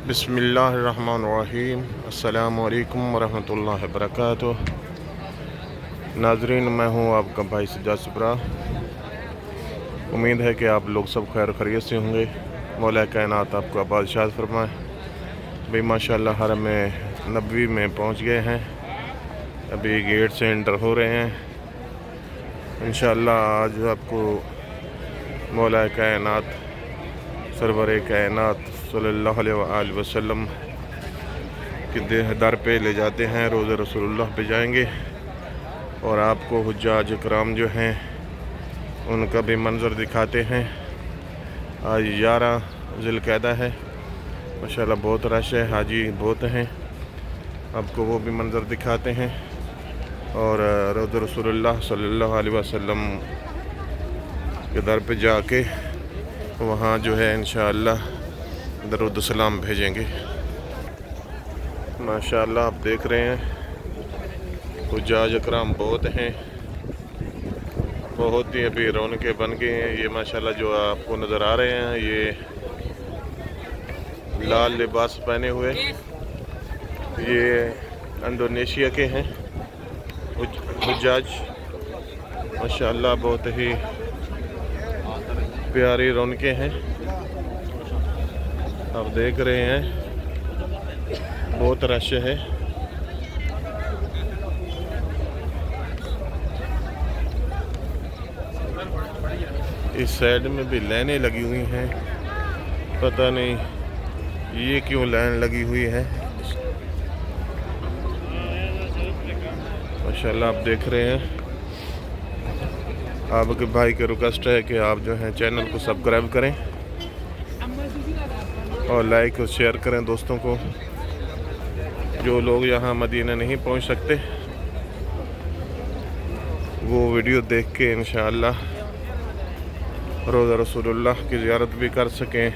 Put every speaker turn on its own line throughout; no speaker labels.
بسم اللہ الرحمن الرحیم۔ السلام علیکم ورحمۃ اللہ وبرکاتہ۔ ناظرین، میں ہوں آپ کا بھائی سجاد سپرا۔ امید ہے کہ آپ لوگ سب خیر خیریت سے ہوں گے۔ مولا کائنات آپ کو آباد فرمائے۔ بھائی ماشاءاللہ حرم نبوی میں پہنچ گئے ہیں، ابھی گیٹ سے انٹر ہو رہے ہیں۔ انشاءاللہ آج آپ کو مولا کائنات سرور کائنات صلی اللہ علیہ وآلہ وسلم کے در پہ لے جاتے ہیں، روضہ رسول اللہ پہ جائیں گے اور آپ کو حجاج اکرام جو ہیں ان کا بھی منظر دکھاتے ہیں۔ آج 11 ذی القعدہ ہے، ماشاءاللہ بہت رش ہے، حاجی بہت ہیں، آپ کو وہ بھی منظر دکھاتے ہیں اور روضہ رسول اللہ صلی اللہ علیہ وسلم کے در پہ جا کے وہاں جو ہے انشاءاللہ درود و سلام بھیجیں گے۔ ماشاءاللہ آپ دیکھ رہے ہیں حجاج اکرام بہت ہیں، بہت ہی ابھی رونقیں بن گئی ہیں۔ یہ ماشاءاللہ جو آپ کو نظر آ رہے ہیں یہ لال لباس پہنے ہوئے یہ انڈونیشیا کے ہیں حجاج۔ ماشاءاللہ بہت ہی پیاری رونقیں ہیں، آپ دیکھ رہے ہیں بہت رش ہے۔ اس سائڈ میں بھی لائنیں لگی ہوئی ہیں، پتہ نہیں یہ کیوں لائن لگی ہوئی ہے۔ ماشاءاللہ آپ دیکھ رہے ہیں۔ آپ کے بھائی کے ریکویسٹ ہے کہ آپ جو ہیں چینل کو سبسکرائب کریں اور لائک اور شیئر کریں دوستوں کو۔ جو لوگ یہاں مدینہ نہیں پہنچ سکتے وہ ویڈیو دیکھ کے انشاءاللہ روضہ رسول اللہ کی زیارت بھی کر سکیں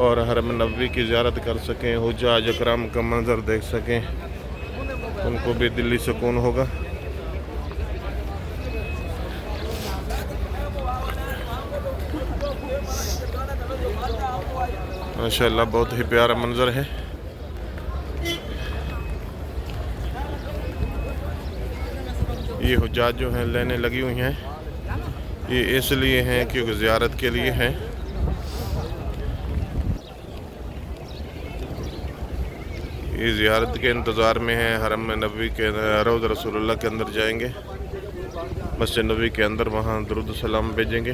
اور حرم نبوی کی زیارت کر سکیں، حجاج اکرام کا منظر دیکھ سکیں، ان کو بھی دلی سکون ہوگا۔ ماشاءاللہ بہت ہی پیارا منظر ہے۔ یہ حجاج جو ہیں لائنیں لگی ہوئی ہیں، یہ اس لیے ہیں کیونکہ زیارت کے لیے ہیں۔ یہ زیارت کے انتظار میں ہیں، حرم نبوی کے روضہ رسول اللہ کے اندر جائیں گے، مسجد نبوی کے اندر، وہاں درود و سلام بھیجیں گے۔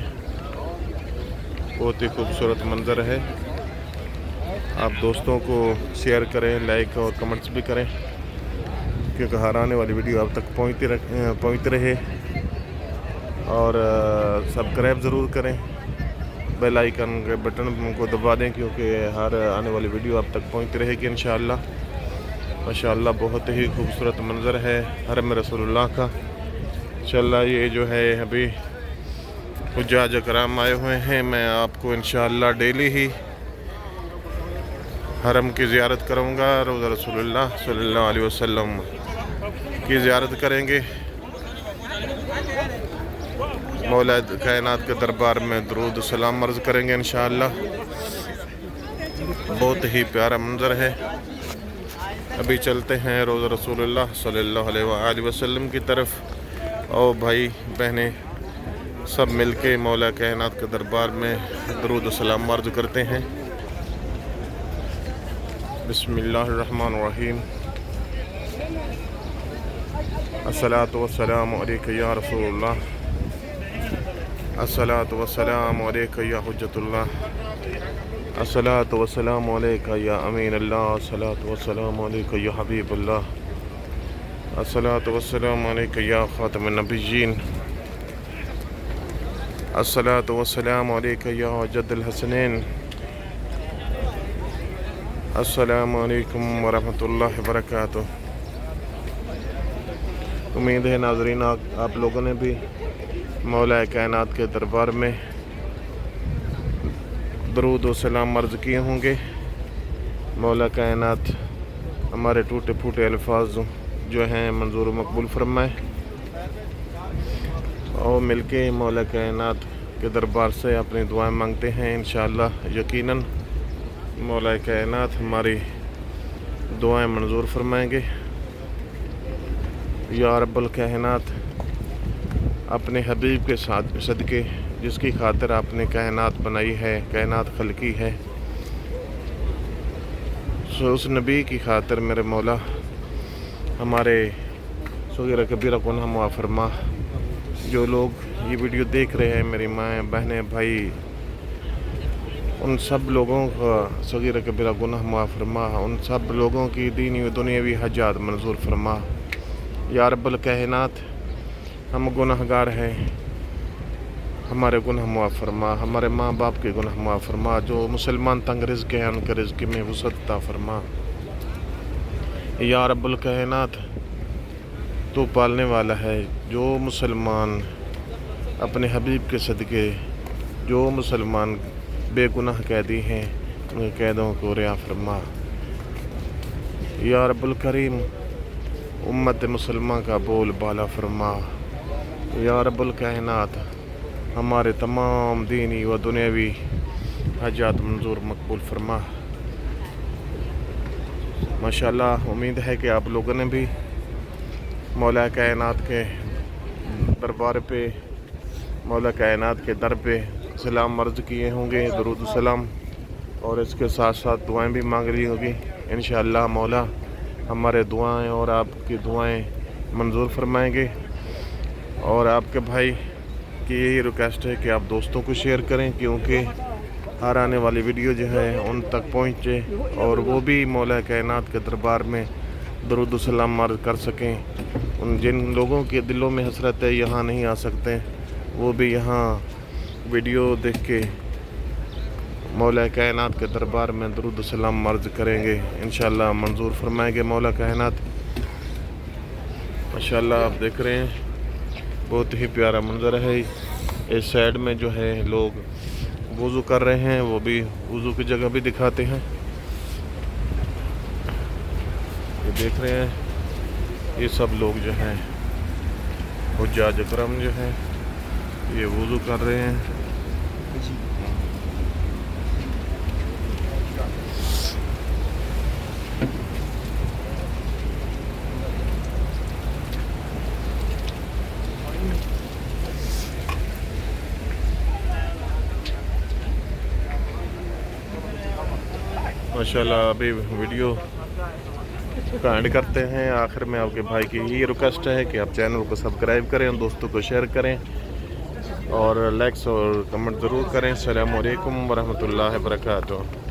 بہت ہی خوبصورت منظر ہے۔ آپ دوستوں کو شیئر کریں، لائک اور کمنٹس بھی کریں کیونکہ ہر آنے والی ویڈیو آپ تک پہنچتی رہے، اور سبسکرائب ضرور کریں، بیل آئیکن کے بٹن کو دبا دیں کیونکہ ہر آنے والی ویڈیو آپ تک پہنچتی رہے گی انشاءاللہ۔ ماشاءاللہ بہت ہی خوبصورت منظر ہے حرم رسول اللہ کا۔ انشاءاللہ یہ جو ہے ابھی حجاج اکرام آئے ہوئے ہیں، میں آپ کو انشاءاللہ ڈیلی ہی حرم کی زیارت کروں گا، روضہ رسول اللہ صلی اللہ علیہ وسلم کی زیارت کریں گے، مولا کائنات کے دربار میں درود و سلام عرض کریں گے انشاءاللہ۔ بہت ہی پیارا منظر ہے۔ ابھی چلتے ہیں روضہ رسول اللہ صلی اللہ علیہ وآلہ وسلم کی طرف، اور بھائی بہنیں سب مل کے مولا کائنات کے دربار میں درود و سلام عرض کرتے ہیں۔ بسم اللہ الرحمن الرحیم۔ الصلاۃ والسلام علیک یا رسول اللہ، الصلاۃ والسلام علیک یا حجت اللہ، الصلاۃ والسلام علیک یا امین اللہ، الصلاۃ والسلام علیک یا حبیب اللہ، الصلاۃ والسلام علیک یا خاتم النبیین، الصلاۃ والسلام علیک یا جد الحسنین۔ السلام علیکم ورحمۃ اللہ وبرکاتہ۔ امید ہے ناظرین آپ لوگوں نے بھی مولا کائنات کے دربار میں درود و سلام عرض کیے ہوں گے۔ مولا کائنات ہمارے ٹوٹے پھوٹے الفاظ جو ہیں منظور و مقبول فرمائے، اور مل کے مولا کائنات کے دربار سے اپنی دعائیں مانگتے ہیں انشاءاللہ۔ یقیناً مولا کائنات ہماری دعائیں منظور فرمائیں گے۔ یا رب الکائنات اپنے حبیب کے ساتھ صدقے جس کی خاطر آپ نے کائنات بنائی ہے، کائنات خلقی ہے، سو اس نبی کی خاطر میرے مولا ہمارے صغیرہ کبیرہ گناہ معاف فرما۔ جو لوگ یہ ویڈیو دیکھ رہے ہیں، میری مائیں بہنیں بھائی، ان سب لوگوں کا صغیرہ کبیرہ گناہ معاف فرما، ان سب لوگوں کی دینی و دنیاوی حاجات منظور فرما۔ یا رب الکائنات ہم گناہ گار ہیں، ہمارے گناہ معاف فرما، ہمارے ماں باپ کے گناہ معاف فرما، جو مسلمان تنگ رزق ہیں ان کے رزق میں وسعت عطا فرما۔ یا رب الکائنات تو پالنے والا ہے، جو مسلمان اپنے حبیب کے صدقے، جو مسلمان بے گناہ قیدی ہیں ان کے قیدوں کو رہا فرما۔ یا رب الکریم امت مسلمہ کا بول بالا فرما۔ یا رب الکائنات ہمارے تمام دینی و دنیاوی حاجات منظور مقبول فرما۔ ماشاءاللہ امید ہے کہ آپ لوگوں نے بھی مولا کائنات کے دربار پہ، مولا کائنات کے در پہ سلام عرض کیے ہوں گے، درود و سلام، اور اس کے ساتھ ساتھ دعائیں بھی مانگ لی ہوگی۔ انشاءاللہ مولا ہمارے دعائیں اور آپ کی دعائیں منظور فرمائیں گے۔ اور آپ کے بھائی کی یہی ریکویسٹ ہے کہ آپ دوستوں کو شیئر کریں، کیونکہ ہر آنے والی ویڈیو جو ہے ان تک پہنچے اور وہ بھی مولا کائنات کے دربار میں درود و سلام عرض کر سکیں۔ ان جن لوگوں کے دلوں میں حسرت ہے یہاں نہیں آ سکتے، وہ بھی یہاں ویڈیو دیکھ کے مولا کائنات کے دربار میں درود و سلام عرض کریں گے، انشاءاللہ منظور فرمائیں گے مولا کائنات۔ ماشاءاللہ آپ دیکھ رہے ہیں بہت ہی پیارا منظر ہے۔ اس سائڈ میں جو ہے لوگ وضو کر رہے ہیں، وہ بھی وضو کی جگہ بھی دکھاتے ہیں۔ یہ دیکھ رہے ہیں یہ سب لوگ جو ہیں حجاج اکرم جو ہیں یہ وضو کر رہے ہیں۔ ماشاءاللہ ابھی ویڈیو کا اینڈ کرتے ہیں۔ آخر میں آپ کے بھائی کی یہ ریکویسٹ ہے کہ آپ چینل کو سبسکرائب کریں، دوستوں کو شیئر کریں اور لائکس اور کمنٹ ضرور کریں۔ السلام علیکم ورحمۃ اللہ وبرکاتہ۔